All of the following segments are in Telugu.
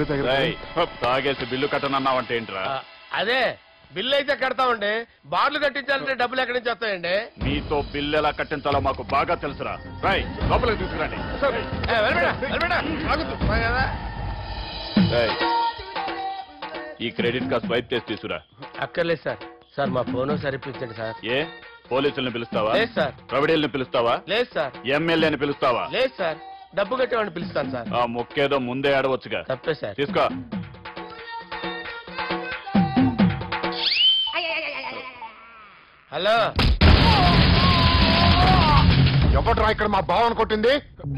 తాగేసి బిల్లు కట్టనన్నావంటే ఏంట్రా? అదే బిల్లు అయితే కడతామండి, బార్లు కట్టించాలంటే డబ్బులు ఎక్కడి నుంచి వస్తాయండి? మీతో బిల్లు ఎలా కట్టించాలో మాకు బాగా తెలుసురా. రాయ్ లోపలికి తీసుకురండి. ఈ క్రెడిట్ కార్డ్ స్వైప్ చేసి తీసుకురా. అక్కర్లేదు సార్. సార్ మా ఫోన్ సరిపించండి సార్. ఏ పోలీసుల్ని పిలుస్తావా? లేదు సార్. ప్రొవిడీల్ని పిలుస్తావా? లేదు సార్. ఎమ్మెల్యేని పిలుస్తావా? లేదు సార్. డబ్బు కట్టేవాడిని పిలుస్తాను సార్. ఆ మొక్కేదో ముందే ఆడవచ్చుగా. తప్పే సార్. తీసుకో. హలో, ఎవడ్రా ఇక్కడ మా బావని కొట్టింది?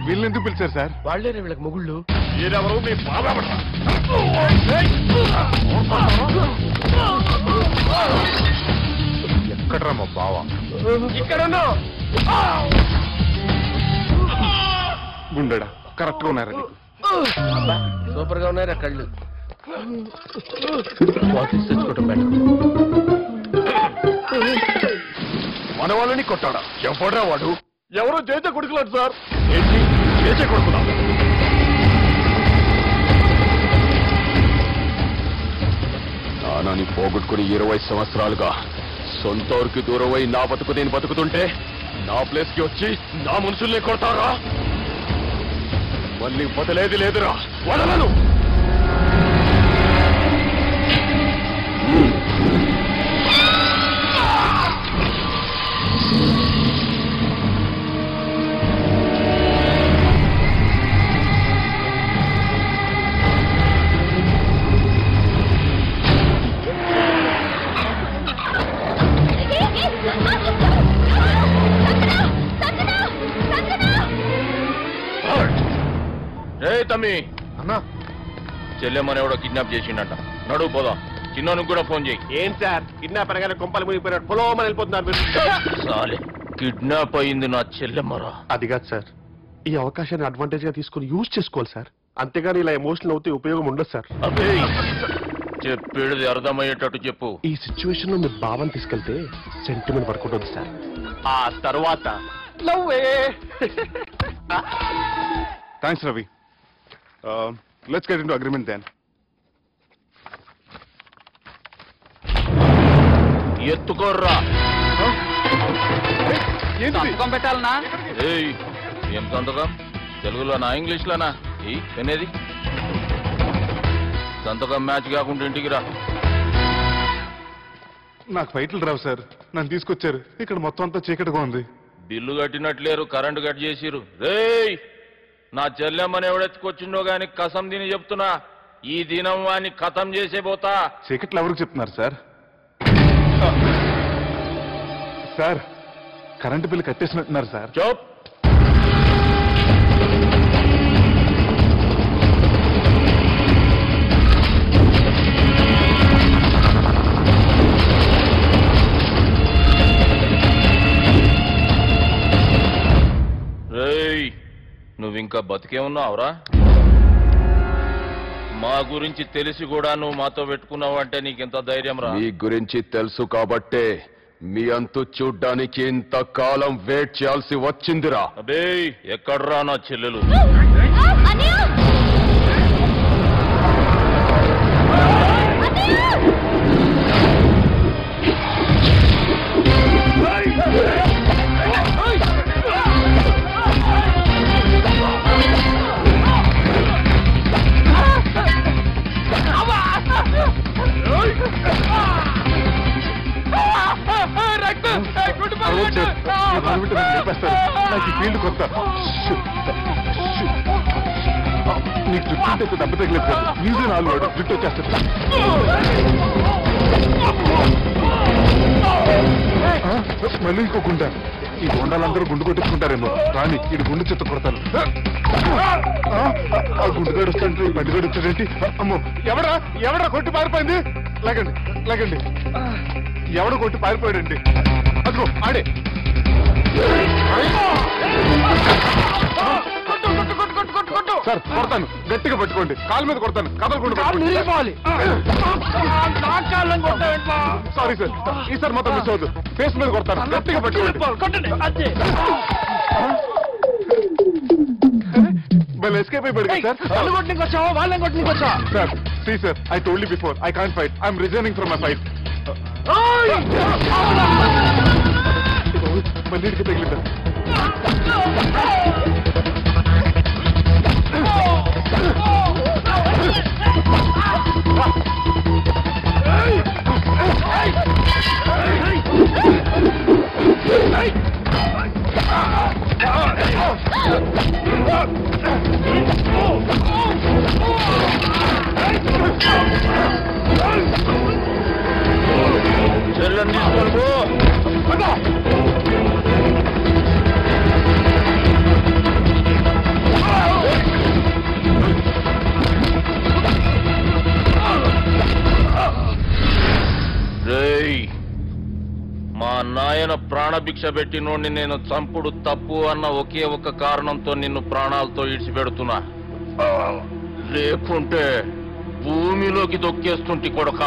వీళ్ళని ఎందుకు పిలిచారు సార్? వాళ్ళే వీళ్ళకి మొగుళ్ళు. మీరెవరు? మీ బాబా ఎక్కడ్రా మా బావ? ఇక్కడ గుండెడా కరెక్ట్ గా ఉన్నారా నీకు? సూపర్ గా ఉన్నారా కళ్ళు? తెచ్చుకోవటం బెటర్. మన వాళ్ళని కొట్టాడా? ఎవడ్రా వాడు? ఎవరో చేసే కొడుకులాడు సార్. ఏంటి చేసే కొడుకులా? నాన్నని పోగొట్టుకుని 20 సంవత్సరాలుగా సొంత ఊరికి దూరమై నా బతుకు నేను బతుకుతుంటే నా ప్లేస్ కి వచ్చి నా మనుషుల్ని కొడతారా? మళ్ళీ వదిలేది లేదురా, వదలను. తమ్మి అన్నా, చెల్లెమ్మని ఎవడో కిడ్నాప్ చేసిండట. నడువు పోదాం. చిన్నోనికి కూడా ఫోన్ చేయి. ఏం సార్ కిడ్నాప్ అనగానే కొంపలు మునిగిపోయినట్టు పొలమని వెళ్ళిపోతున్నారు మీరు? సాలే కిడ్నాప్ అయింది నా చెల్లెమ్మరా. అది కాదు సార్, ఈ అవకాశాన్ని అడ్వాంటేజ్ గా తీసుకుని యూజ్ చేసుకోవాలి సార్. అంతేగాని ఇలా ఎమోషనల్ అవుతే ఉపయోగం ఉండదు సార్. అదే చెప్పేది అర్థమయ్యేటట్టు చెప్పు. ఈ సిచ్యువేషన్ లో మీరు భావం తీసుకెళ్తే సెంటిమెంట్ వర్క్ ఉంటుంది సార్. ఆ తర్వాత thanks Ravi. Let's get into agreement then. ఎత్తుకోర్రా. పెట్టాలనా? ఏయ్ ఏం సంతకం? తెలుగులోనా ఇంగ్లీష్లోనా? అనేది సంతకం మ్యాచ్ కాకుండా ఇంటికి రా. నాకు ఫైట్లు రావు సార్, నన్ను తీసుకొచ్చారు. ఇక్కడ మొత్తం అంతా చీకటిగా ఉంది. బిల్లు కట్టినట్లేరు, కరెంటు కట్ చేసిరు. రేయ్ నా చెల్లెమ్మని ఎవడెత్తుకొచ్చిండో గాని కసం తిని చెప్తున్నా, ఈ దినం వాణ్ణి కథం చేసే పోతా. చీకట్లు ఎవరికి చెప్తున్నారు సార్? సార్ కరెంటు బిల్లు కట్టేసినట్టున్నారు సార్. చోప్. రేయ్ నువ్వింకా బతికే ఉన్నావురా? మా గురించి తెలిసి కూడా నువ్వు మాతో పెట్టుకున్నావంటే నీకెంత ధైర్యం రా? మీ గురించి తెలుసు కాబట్టే మీ అంతు చూడ్డానికి ఇంతకాలం వెయిట్ చేయాల్సి వచ్చిందిరా. అబే ఎక్కడ్రా నా చెల్లెలు? నాకు ఈ ఫీల్డ్ కొత్త. నీకు జుట్టు ఉంటే దెబ్బ తగిలేదు సార్. ఈజీ నాలుగు జుట్టు వచ్చేస్తుంది. మళ్ళీ ఇంకో గుండా. ఈ గుండాలందరూ గుండు కొట్టించుకుంటారేమో. రాని ఇది గుండు చెత్త కొడతాను. ఆ గుండుగాడు వస్తాంటే ఈ బండిగాడు వచ్చాడేంటి? అమ్మో ఎవడా ఎవడా కొట్టి పారిపోయింది? లాగండి లాగండి. ఎవడ కొట్టి పారిపోయాడండి? అదిగో ఆడే. సార్ కొడతాను, గట్టిగా పట్టుకోండి. కాలు మీద కొడతాను, కదలకుండా సారీ సార్, ఈసారి మొత్తం మిస్ అవద్దు. ఫేస్ మీద కొడతాను, గట్టిగా పట్టుకోండి. వాళ్ళు ఎస్కేప్ అయిపోయాడు కదా సార్ కొట్టుకు వచ్చావా వాళ్ళని కొట్టుకు వచ్చా sir see sir I told you before I can't fight I'm resigning from my fight మళ్ళీకి తగిలిందా చెల్లెని తీసుకొని పో. రేయ్, మా నాయన ప్రాణభిక్ష పెట్టినోడిని నేను చంపుడు తప్పు అన్న ఒకే ఒక్క కారణంతో నిన్ను ప్రాణాలతో ఇడిచిపెడుతున్నా. లేకుంటే భూమిలోకి దొక్కేస్తుంటి కొడక.